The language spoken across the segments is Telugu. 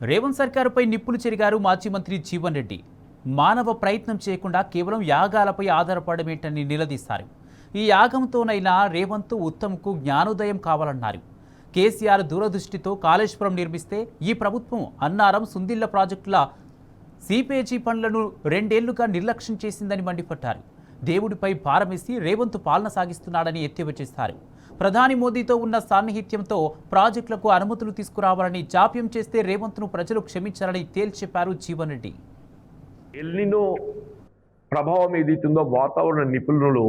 రేవంత్ సర్కారుపై నిప్పులు చెరిగారు మాజీ మంత్రి జీవన్ రెడ్డి. మానవ ప్రయత్నం చేయకుండా కేవలం యాగాలపై ఆధారపడమేంటని నిలదీశారు. ఈ యాగంతోనైనా రేవంత్ ఉత్తమ్కు జ్ఞానోదయం కావాలన్నారు. కేసీఆర్ దూరదృష్టితో కాళేశ్వరం నిర్మిస్తే ఈ ప్రభుత్వం అన్నారం సుందిళ్ల ప్రాజెక్టుల సిపేజీ పనులను 2 ఏళ్లుగా నిర్లక్ష్యం చేసిందని మండిపడ్డారు. దేవుడిపై భారమేసి రేవంత్ పాలన సాగిస్తున్నాడని ఎద్దేవా చేశారు. ప్రధాని మోదీతో ఉన్న సాన్నిహిత్యంతో ప్రాజెక్టులకు అనుమతులు తీసుకురావాలని జాప్యం చేస్తే రేవంత్ను ప్రజలు క్షమించాలని తేల్చి చెప్పారు జీవన్ రెడ్డి. ఎల్నినో ప్రభావం ఏదైతుందో వాతావరణ నిపుణులు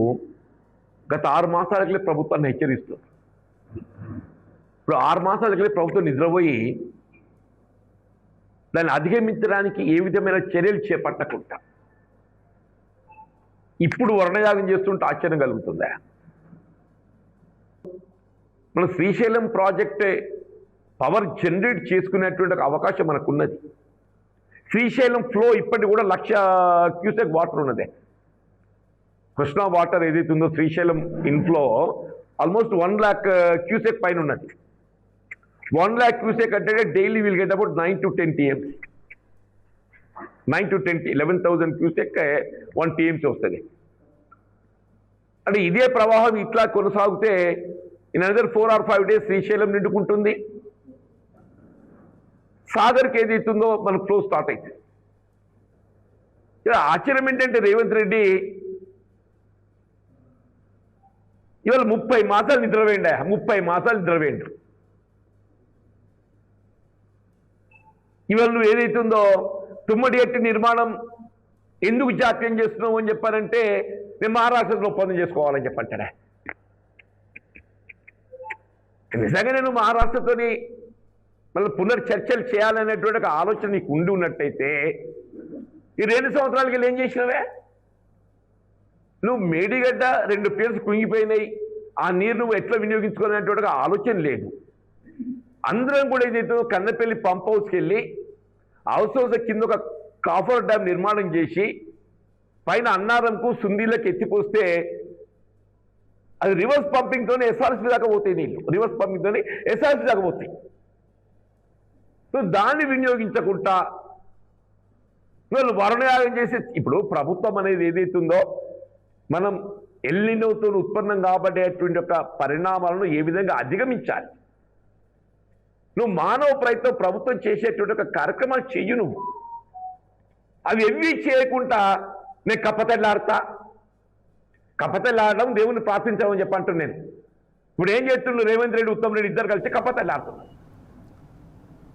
గత 6 మాసాల క్రితం ప్రభుత్వాన్ని హెచ్చరిస్తారు. ఇప్పుడు 6 మాసాల క్రితం ప్రభుత్వం నిద్రపోయి దాన్ని అధిగమించడానికి ఏ విధమైన చర్యలు చేపట్టకుండా ఇప్పుడు వర్ణయాగం చేస్తుంటే ఆశ్చర్యం కలుగుతుందా? మన శ్రీశైలం ప్రాజెక్టే పవర్ జనరేట్ చేసుకునేటువంటి ఒక అవకాశం మనకున్నది. శ్రీశైలం ఫ్లో ఇప్పటికి కూడా 1,00,000 క్యూసెక్ వాటర్ ఉన్నదే. కృష్ణా వాటర్ ఏదైతే ఉందో శ్రీశైలం ఇన్ఫ్లో ఆల్మోస్ట్ 1,00,000 క్యూసెక్ పైన ఉన్నది. 1,00,000 క్యూసెక్ అంటే daily will get about 9 to 10 TMC. 9 to 10 11,000 cusec 1 TMC వస్తుంది. అంటే ఇదే ప్రవాహం ఇట్లా కొనసాగితే in another 4 or 5 days Srisailam నిండుకుంటుంది. సాగర్కి ఏదైతుందో మనకు ఫ్లో స్టార్ట్ అవుతుంది. ఆశ్చర్యం ఏంటంటే రేవంత్ రెడ్డి ఇవాళ 30 మాసాలు నిద్రవేయండి. 30 మాసాలు నిద్రవేయండి. ఇవాళ నువ్వు ఏదైతుందో తుమ్మడి ఎట్టి నిర్మాణం ఎందుకు జాప్యం చేస్తున్నావు అని చెప్పారంటే నేను మహారాష్ట్రలో ఒప్పందం చేసుకోవాలని చెప్పంటారా? నిజంగా నేను మహారాష్ట్రతోని మళ్ళీ పునర్చర్చలు చేయాలనేటువంటి ఒక ఆలోచన నీకు ఉండి ఉన్నట్టయితే ఈ 2 సంవత్సరాలకి ఏం చేసినవే? నువ్వు మేడిగడ్డ 2 పియర్స్ కుంగిపోయినాయి, ఆ నీరు నువ్వు ఎట్లా వినియోగించుకోవాలనేటువంటి ఒక ఆలోచన లేదు. అందరం కూడా ఏదైతే కన్నపల్లి పంప్ హౌస్కి వెళ్ళి హౌస్ కింద ఒక కాఫర్ డ్యామ్ నిర్మాణం చేసి పైన అన్నారంకు సుందీలకు ఎత్తిపోస్తే అది రివర్స్ పంపింగ్తోనే ఎస్ఆర్ఎస్పీ దాకా పోతాయి నీళ్ళు. రివర్స్ పంపింగ్తోనే ఎస్ఆర్ఎస్పీ దాకా పోతాయి. సో దాన్ని వినియోగించకుండా వీళ్ళు వరుణయాగం చేసి ఇప్పుడు ప్రభుత్వం అనేది ఏదైతుందో మనం ఎల్నినోతో ఉత్పన్నం కాబట్టేటువంటి ఒక పరిణామాలను ఏ విధంగా అధిగమించాలి. నువ్వు మానవ ప్రయత్నం ప్రభుత్వం చేసేటువంటి ఒక కార్యక్రమాలు చెయ్యి. నువ్వు అవి ఎవి చేయకుండా నేను కప్పతెల్లాడడం దేవుని ప్రార్థించామని చెప్పంటున్నాను నేను. ఇప్పుడు ఏం చేస్తున్నాడు రేవంత్ రెడ్డి ఉత్తమ్ రెడ్డి ఇద్దరు కలిసి కప్పతెల్లాడుతున్నారు.